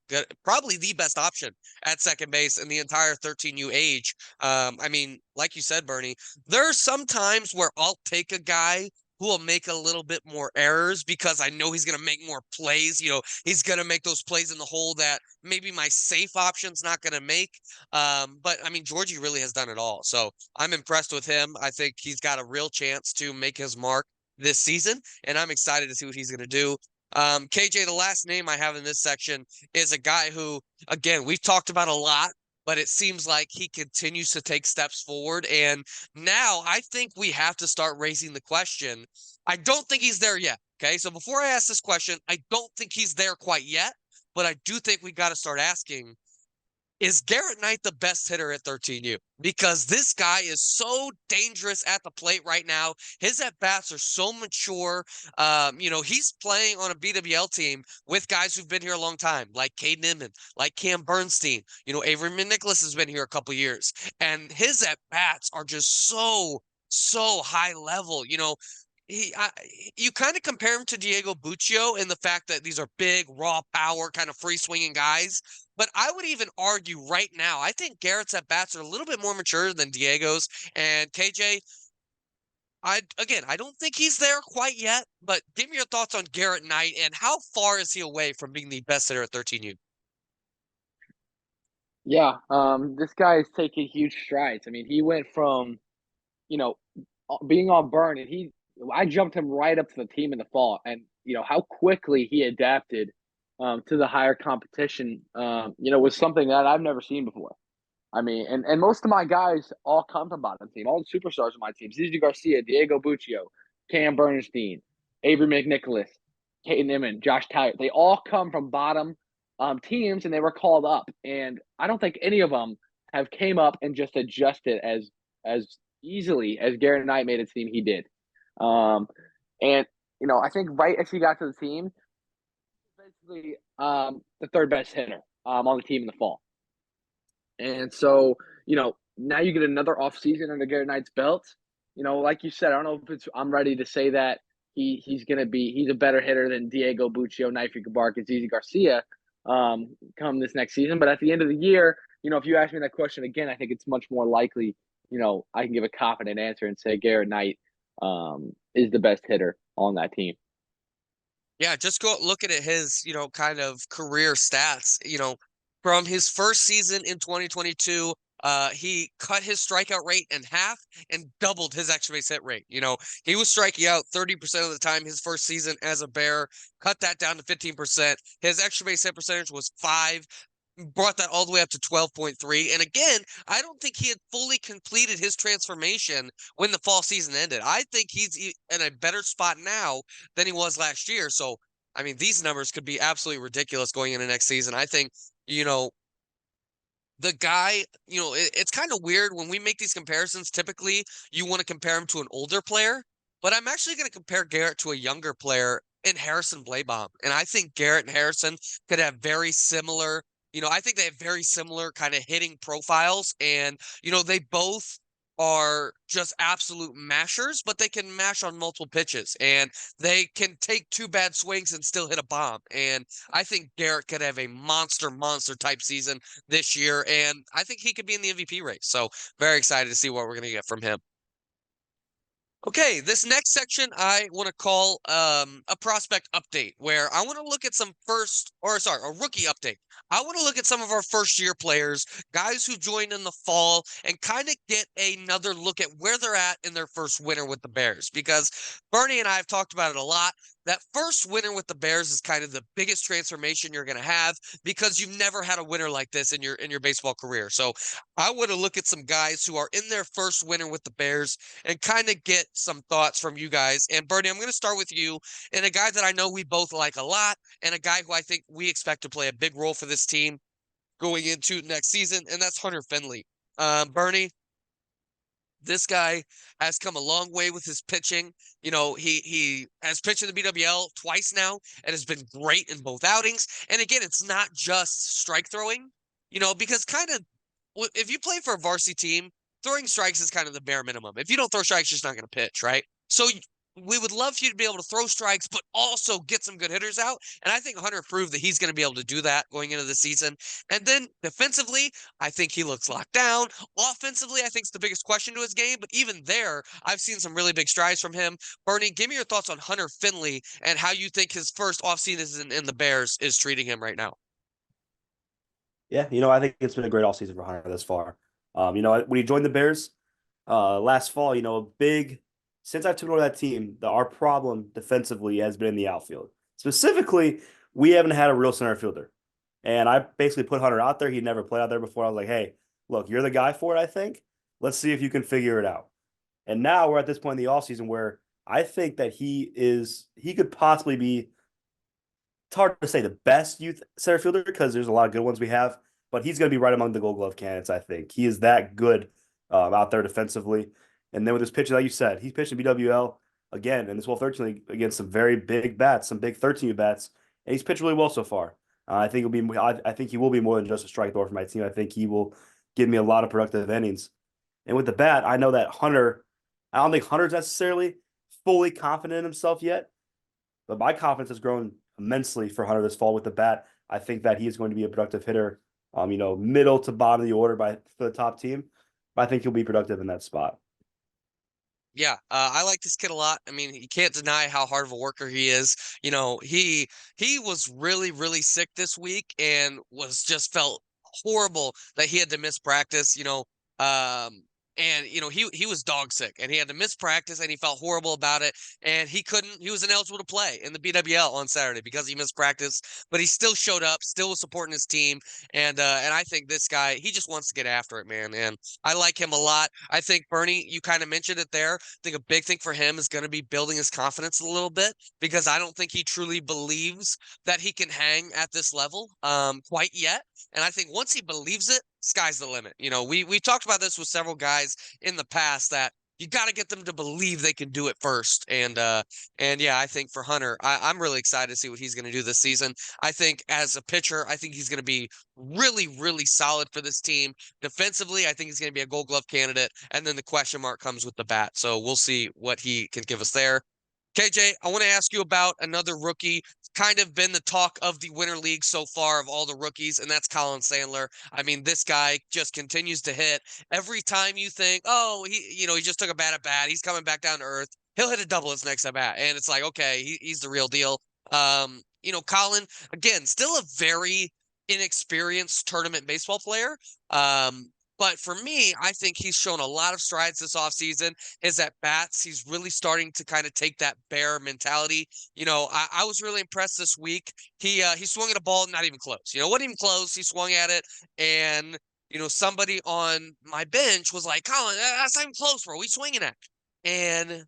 probably the best option at second base in the entire 13U age. I mean, like you said, Bernie, there are some times where I'll take a guy who will make a little bit more errors because I know he's going to make more plays. He's going to make those plays in the hole that maybe my safe option's not going to make. But I mean, Georgie really has done it all. So I'm impressed with him. I think he's got a real chance to make his mark this season, and I'm excited to see what he's going to do. KJ, the last name I have in this section is a guy who, again, we've talked about a lot, but it seems like he continues to take steps forward. And now I think we have to start raising the question. I don't think he's there yet. Okay. So before I ask this question, I don't think he's there quite yet, but I do think we got to start asking, is Garrett Knight the best hitter at 13U? Because this guy is so dangerous at the plate right now. His at-bats are so mature. He's playing on a BWL team with guys who've been here a long time, like Cade Nimmin, like Cam Bernstein. Avery McNicholas has been here a couple years. And his at-bats are just so high level. You kind of compare him to Diego Buccio in the fact that these are big, raw power, kind of free swinging guys. But I would even argue right now, I think Garrett's at bats are a little bit more mature than Diego's. And KJ, I don't think he's there quite yet. But give me your thoughts on Garrett Knight and how far is he away from being the best hitter at 13U? Yeah, this guy is taking huge strides. I mean, he went from, you know, being on burn, and I jumped him right up to the team in the fall, and how quickly he adapted to the higher competition. Was something that I've never seen before. I mean, and most of my guys all come from bottom team. All the superstars on my team: Zizi Garcia, Diego Buccio, Cam Bernstein, Avery McNicholas, Cade Nimmin, Josh Tyler. They all come from bottom teams, and they were called up. And I don't think any of them have came up and just adjusted as easily as Garrett Knight made it seem he did. And I think right as he got to the team, basically the third best hitter on the team in the fall. And so, now you get another off season under Garrett Knight's belt. Like you said, I don't know if I'm ready to say that he's a better hitter than Diego Buccio, Knifey Gabark, and Zizi Garcia come this next season. But at the end of the year, if you ask me that question again, I think it's much more likely, I can give a confident answer and say Garrett Knight is the best hitter on that team. Yeah, just go look at his, kind of career stats. From his first season in 2022, he cut his strikeout rate in half and doubled his extra base hit rate. He was striking out 30% of the time his first season as a Bear, cut that down to 15%. His extra base hit percentage was 5, brought that all the way up to 12.3. And again, I don't think he had fully completed his transformation when the fall season ended. I think he's in a better spot now than he was last year. So, I mean, these numbers could be absolutely ridiculous going into next season. I think, the guy, it's kind of weird when we make these comparisons. Typically, you want to compare him to an older player, but I'm actually going to compare Garrett to a younger player in Harrison Blaybaum. And I think Garrett and Harrison could have very similar, I think they have very similar kind of hitting profiles. And, they both are just absolute mashers, but they can mash on multiple pitches and they can take two bad swings and still hit a bomb. And I think Garrett could have a monster type season this year, and I think he could be in the MVP race. So very excited to see what we're going to get from him. Okay, this next section I want to call a prospect update, where I want to look at a rookie update. I want to look at some of our first year players, guys who joined in the fall, and kind of get another look at where they're at in their first winter with the Bears. Because Bernie and I have talked about it a lot. That first winter with the Bears is kind of the biggest transformation you're going to have, because you've never had a winter like this in your baseball career. So I want to look at some guys who are in their first winter with the Bears and kind of get some thoughts from you guys. And Bernie, I'm going to start with you, and a guy that I know we both like a lot, and a guy who I think we expect to play a big role for this team going into next season, and that's Hunter Finley. Bernie, this guy has come a long way with his pitching. He has pitched in the BWL twice now and has been great in both outings. And again, it's not just strike throwing, because kind of if you play for a varsity team, throwing strikes is kind of the bare minimum. If you don't throw strikes, you're just not going to pitch, right? So we would love for you to be able to throw strikes, but also get some good hitters out. And I think Hunter proved that he's going to be able to do that going into the season. And then defensively, I think he looks locked down. Offensively, I think it's the biggest question to his game. But even there, I've seen some really big strides from him. Bernie, give me your thoughts on Hunter Finley and how you think his first offseason in the Bears is treating him right now. Yeah, I think it's been a great offseason for Hunter thus far. When he joined the Bears last fall, since I took over that team, our problem defensively has been in the outfield. Specifically, we haven't had a real center fielder. And I basically put Hunter out there. He'd never played out there before. I was like, hey, look, you're the guy for it, I think. Let's see if you can figure it out. And now we're at this point in the offseason where I think that he could possibly be, it's hard to say the best youth center fielder because there's a lot of good ones we have, but he's going to be right among the Gold Glove candidates, I think. He is that good out there defensively. And then with his pitches, like you said, he's pitching BWL again in this 12-13 league against some very big bats, some big 13 bats, and he's pitched really well so far. I think I think he will be more than just a strike thrower for my team. I think he will give me a lot of productive innings. And with the bat, I know that I don't think Hunter's necessarily fully confident in himself yet, but my confidence has grown immensely for Hunter this fall with the bat. I think that he is going to be a productive hitter, middle to bottom of the order for the top team. But I think he'll be productive in that spot. Yeah, I like this kid a lot. I mean, you can't deny how hard of a worker he is. He was really, really sick this week and felt horrible that he had to miss practice. And he was dog sick and he had to miss practice and he felt horrible about it. And he was ineligible to play in the BWL on Saturday because he missed practice, but he still showed up, still was supporting his team. And I think this guy, he just wants to get after it, man. And I like him a lot. I think Bernie, you kind of mentioned it there. I think a big thing for him is going to be building his confidence a little bit, because I don't think he truly believes that he can hang at this level quite yet. And I think once he believes it, sky's the limit. We talked about this with several guys in the past, that you got to get them to believe they can do it first. And yeah, I think for Hunter, I'm really excited to see what he's going to do this season. I think as a pitcher, I think he's going to be really, really solid for this team. Defensively, I think he's going to be a Gold Glove candidate. And then the question mark comes with the bat. So we'll see what he can give us there. KJ, I want to ask you about another rookie. It's kind of been the talk of the Winter League so far of all the rookies, and that's Colin Sandler. I mean, this guy just continues to hit. Every time you think, oh, he just took a bat at bat, he's coming back down to earth, he'll hit a double his next at bat, and it's like, okay, he's the real deal. Colin, again, still a very inexperienced tournament baseball player. But for me, I think he's shown a lot of strides this offseason. His at bats, he's really starting to kind of take that bear mentality. I was really impressed this week. He swung at a ball not even close. Wasn't even close. He swung at it, and somebody on my bench was like, "Colin, that's not even close, bro. We swinging at?" And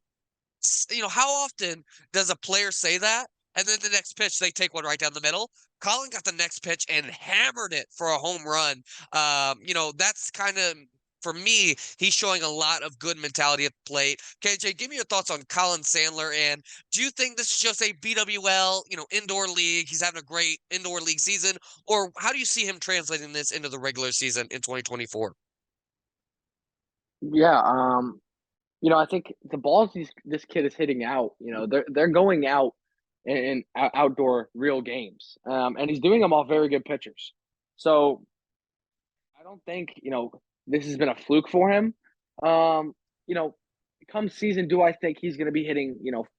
how often does a player say that, and then the next pitch they take one right down the middle? Colin got the next pitch and hammered it for a home run. That's kind of, for me, he's showing a lot of good mentality at the plate. KJ, give me your thoughts on Colin Sandler. And do you think this is just a BWL, indoor league? He's having a great indoor league season, or how do you see him translating this into the regular season in 2024? Yeah, I think the balls this kid is hitting out, they're going out in outdoor real games, and he's doing them off very good pitchers. So I don't think this has been a fluke for him. Um, you know, come season, do I think he's going to be hitting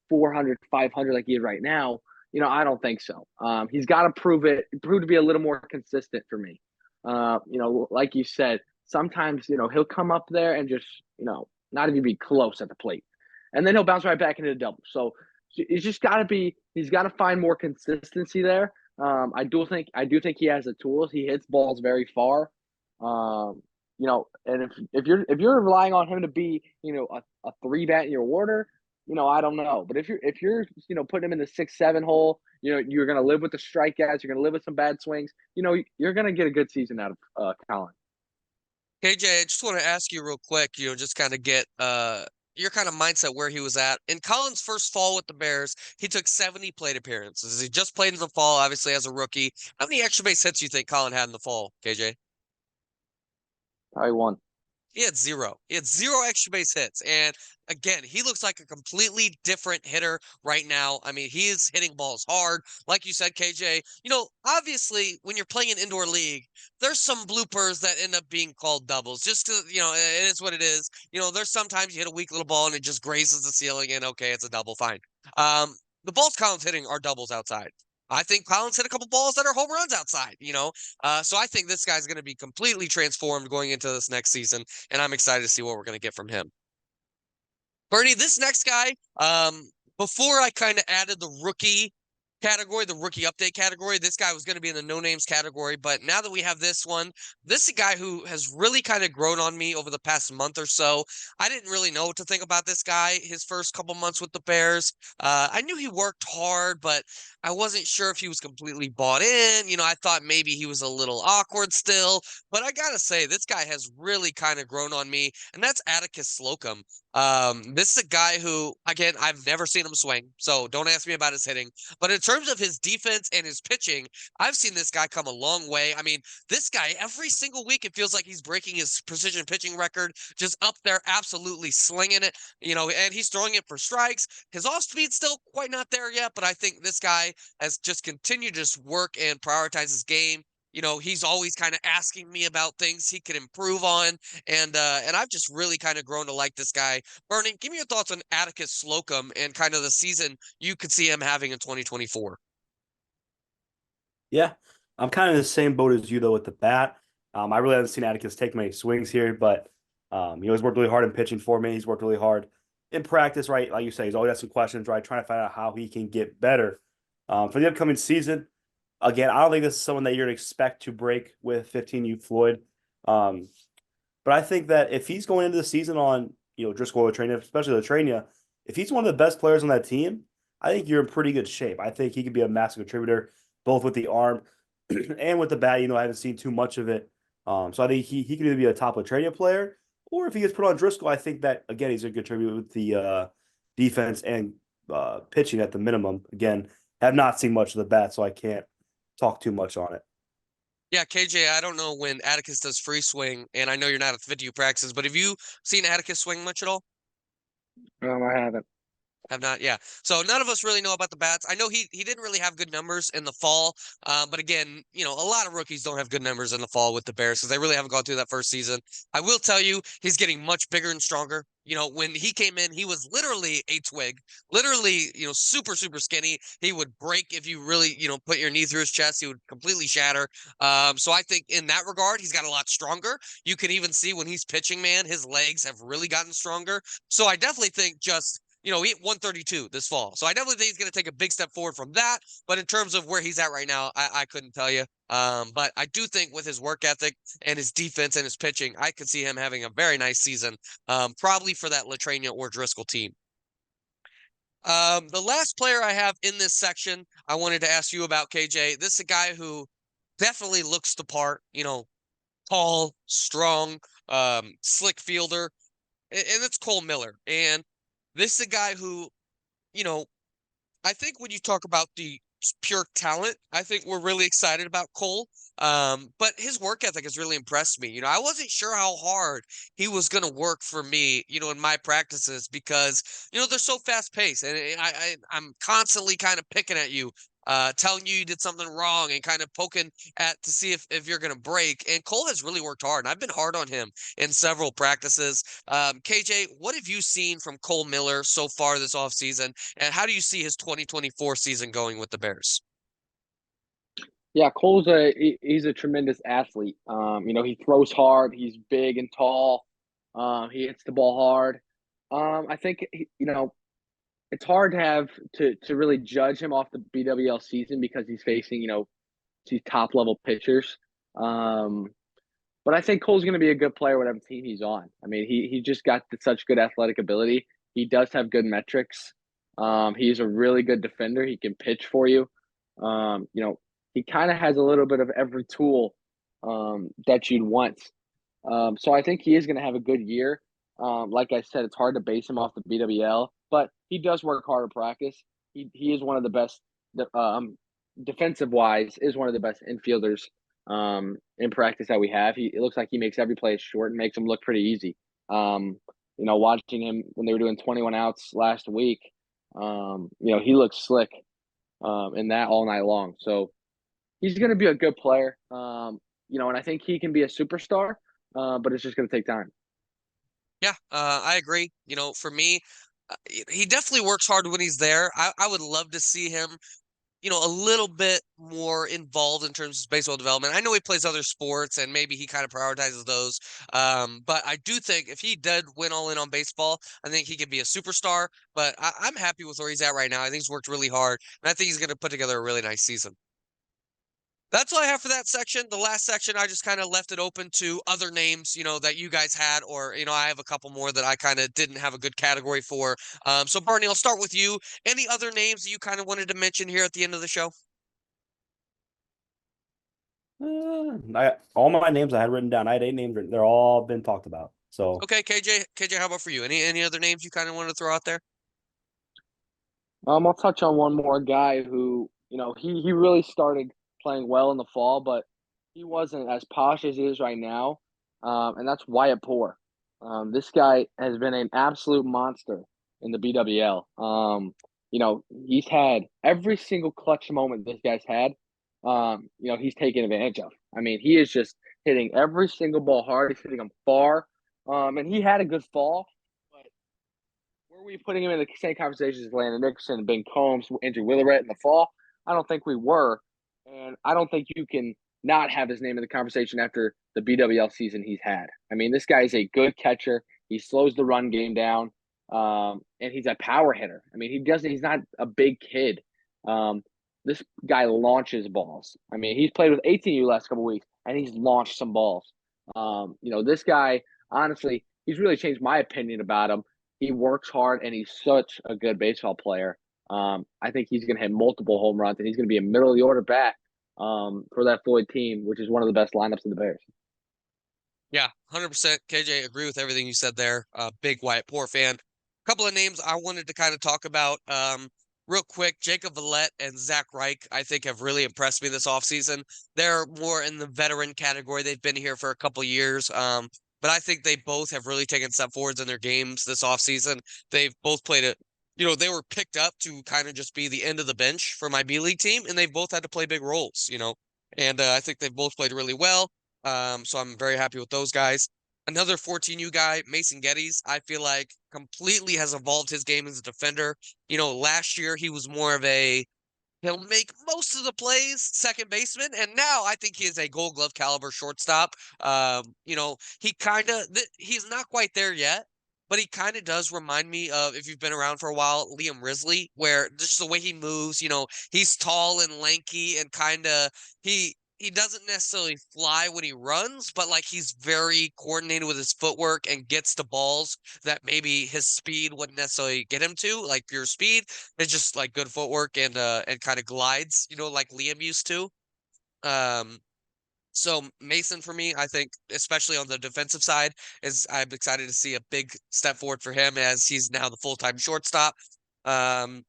400, 500 like he is right now? I don't think so. He's got to prove to be a little more consistent for me. Like you said, sometimes he'll come up there and just not even be close at the plate, and then he'll bounce right back into the double. So he's just got to be. He's got to find more consistency there. I do think he has the tools. He hits balls very far. And if you're relying on him to be, a three bat in your order, I don't know. But if you're putting him in the 6-7 hole, you're gonna live with the strikeouts, you're gonna live with some bad swings, you're gonna get a good season out of Colin. KJ, I just want to ask you real quick, just kind of get your kind of mindset where he was at. In Colin's first fall with the Bears, he took 70 plate appearances. He just played in the fall, obviously, as a rookie. How many extra base hits do you think Colin had in the fall, KJ? Probably one. He had zero. He had zero extra base hits. And again, he looks like a completely different hitter right now. I mean, he is hitting balls hard. Like you said, KJ, obviously when you're playing an indoor league, there's some bloopers that end up being called doubles. Just to, it is what it is. There's sometimes you hit a weak little ball and it just grazes the ceiling and okay, it's a double, fine. The balls Colin's hitting are doubles outside. I think Collins hit a couple balls that are home runs outside, so I think this guy's going to be completely transformed going into this next season, and I'm excited to see what we're going to get from him. Bernie, this next guy, before I kind of added the rookie category, the rookie update category, this guy was going to be in the no names category. But now that we have this one, this is a guy who has really kind of grown on me over the past month or so. I didn't really know what to think about this guy his first couple months with the Bears. I knew he worked hard, but I wasn't sure if he was completely bought in. I thought maybe he was a little awkward still. But I got to say, this guy has really kind of grown on me, and that's Atticus Slocum. This is a guy who, again, I've never seen him swing, so don't ask me about his hitting. But in terms of his defense and his pitching, I've seen this guy come a long way. I mean, this guy, every single week, it feels like he's breaking his precision pitching record, just up there, absolutely slinging it, and he's throwing it for strikes. His off speed's still quite not there yet, but I think this guy has just continued to just work and prioritize his game. He's always kind of asking me about things he could improve on, and I've just really kind of grown to like this guy. Vernon, give me your thoughts on Atticus Slocum and kind of the season you could see him having in 2024. Yeah, I'm kind of in the same boat as you though with the bat. I really haven't seen Atticus take many swings here, but he's worked really hard in pitching for me. He's worked really hard in practice, right? Like you say, he's always asking questions, right? Trying to find out how he can get better for the upcoming season. Again, I don't think this is someone that you're going to expect to break with 15U Floyd. Um, but I think that if he's going into the season on, Driscoll or Latrina, especially Latrina, if he's one of the best players on that team, I think you're in pretty good shape. I think he could be a massive contributor, both with the arm and with the bat. I haven't seen too much of it. So I think he could either be a top Latrina player, or if he gets put on Driscoll, I think that, again, he's going to contribute with the defense and pitching at the minimum. Again, have not seen much of the bat, so I can't talk too much on it. Yeah, KJ, I don't know when Atticus does free swing, and I know you're not at 50U practices, but have you seen Atticus swing much at all? I haven't. Have not, yeah. So none of us really know about the bats. I know he didn't really have good numbers in the fall, but again, a lot of rookies don't have good numbers in the fall with the Bears because they really haven't gone through that first season. I will tell you, he's getting much bigger and stronger. When he came in, he was literally a twig, literally, super, super skinny. He would break if you really, put your knee through his chest. He would completely shatter. So I think in that regard, he's got a lot stronger. You can even see when he's pitching, man, his legs have really gotten stronger. So I definitely think he hit 132 this fall. So I definitely think he's going to take a big step forward from that. But in terms of where he's at right now, I couldn't tell you. But I do think with his work ethic and his defense and his pitching, I could see him having a very nice season, probably for that Latrina or Driscoll team. The last player I have in this section, I wanted to ask you about, KJ. This is a guy who definitely looks the part, tall, strong, slick fielder, and it's Cole Miller. And this is a guy who, you know, I think when you talk about the pure talent, I think we're really excited about Cole. But his work ethic has really impressed me. I wasn't sure how hard he was going to work for me, in my practices because, they're so fast paced and I'm constantly kind of picking at you, telling you did something wrong and kind of poking at to see if you're going to break. And Cole has really worked hard. And I've been hard on him in several practices. KJ, what have you seen from Cole Miller so far this offseason? And how do you see his 2024 season going with the Bears? Yeah, he's a tremendous athlete. He throws hard. He's big and tall. He hits the ball hard. I think it's hard to have to really judge him off the BWL season because he's facing these top level pitchers. Um, but I think Cole's going to be a good player whatever team he's on. I mean, he just got such good athletic ability. He does have good metrics. He's a really good defender. He can pitch for you. He kind of has a little bit of every tool that you'd want. So I think he is going to have a good year. Like I said, it's hard to base him off the BWL, but he does work hard in practice. He is one of the best defensive wise is one of the best infielders in practice that we have. It looks like he makes every play short and makes them look pretty easy. Watching him when they were doing 21 outs last week, he looks slick in that all night long. So he's going to be a good player. And I think he can be a superstar, but it's just going to take time. Yeah, I agree. For me, he definitely works hard when he's there. I would love to see him, a little bit more involved in terms of baseball development. I know he plays other sports and maybe he kind of prioritizes those. But I do think if he did win all in on baseball, I think he could be a superstar. But I'm happy with where he's at right now. I think he's worked really hard, and I think he's going to put together a really nice season. That's all I have for that section. The last section, I just kind of left it open to other names, that you guys had, or, I have a couple more that I kind of didn't have a good category for. So Barney, I'll start with you. Any other names that you kind of wanted to mention here at the end of the show? All my names I had written down. I had 8 names written. They're all been talked about. So Okay, KJ, how about for you? Any other names you kind of wanted to throw out there? I'll touch on one more guy who, he really started playing well in the fall, but he wasn't as posh as he is right now. And that's Wyatt Poor. This guy has been an absolute monster in the BWL. He's had every single clutch moment this guy's had. He's taken advantage of. I mean, he is just hitting every single ball hard. He's hitting them far. And he had a good fall, but were we putting him in the same conversations as Landon Nickerson, Ben Combs, Andrew Willeret in the fall? I don't think we were. And I don't think you can not have his name in the conversation after the BWL season he's had. I mean, this guy is a good catcher. He slows the run game down. And he's a power hitter. I mean, he's not a big kid. This guy launches balls. I mean, he's played with 18U last couple weeks and he's launched some balls. This guy, honestly, he's really changed my opinion about him. He works hard and he's such a good baseball player. I think he's going to hit multiple home runs and he's going to be a middle of the order bat for that Floyd team, which is one of the best lineups in the Bears. Yeah, 100%. KJ, agree with everything you said there. Big Wyatt Poor fan. A couple of names I wanted to kind of talk about real quick. Jacob Villette and Zach Reich, I think, have really impressed me this offseason. They're more in the veteran category. They've been here for a couple years. But I think they both have really taken step forwards in their games this offseason. They've both played it. They were picked up to kind of just be the end of the bench for my B League team, and they've both had to play big roles. And I think they've both played really well. So I'm very happy with those guys. Another 14U guy, Mason Geddes, I feel like completely has evolved his game as a defender. Last year he was more of he'll make most of the plays, second baseman, and now I think he is a Gold Glove caliber shortstop. He's not quite there yet, but he kind of does remind me of, if you've been around for a while, Liam Risley, where just the way he moves, he's tall and lanky and he he doesn't necessarily fly when he runs, but like he's very coordinated with his footwork and gets to balls that maybe his speed wouldn't necessarily get him to, like pure speed. It's just like good footwork and kind of glides, like Liam used to. Um, so Mason for me, I think, especially on the defensive side, is I'm excited to see a big step forward for him as he's now the full-time shortstop. Um,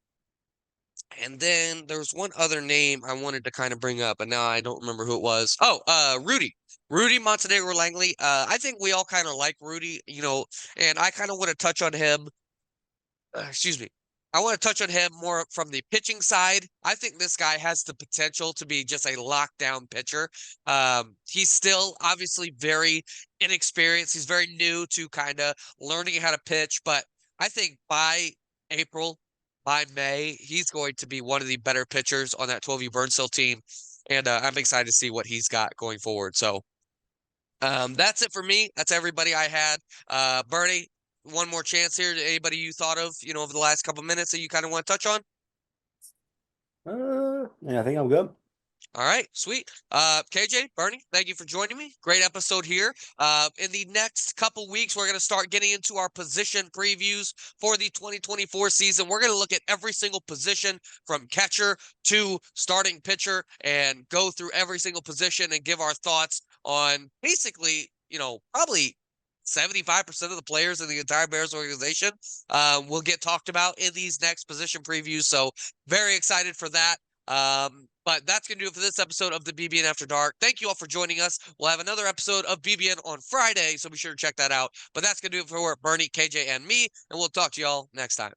and then there's one other name I wanted to kind of bring up, and now I don't remember who it was. Oh, Rudy. Rudy Montenegro Langley. I think we all kind of like Rudy, and I kind of want to touch on him. Excuse me. I want to touch on him more from the pitching side. I think this guy has the potential to be just a lockdown pitcher. He's still obviously very inexperienced. He's very new to kind of learning how to pitch, but I think by April, by May, he's going to be one of the better pitchers on that 12U Burnsville team. And I'm excited to see what he's got going forward. So that's it for me. That's everybody I had. Bernie, one more chance here. Anybody you thought of, over the last couple minutes that you kind of want to touch on? Yeah, I think I'm good. All right, sweet. KJ, Bernie, thank you for joining me. Great episode here. In the next couple weeks, we're going to start getting into our position previews for the 2024 season. We're going to look at every single position from catcher to starting pitcher and go through every single position and give our thoughts on basically, probably 75% of the players in the entire Bears organization will get talked about in these next position previews. So very excited for that. But that's going to do it for this episode of the BBN After Dark. Thank you all for joining us. We'll have another episode of BBN on Friday, so be sure to check that out. But that's going to do it for Bernie, KJ, and me, and we'll talk to y'all next time.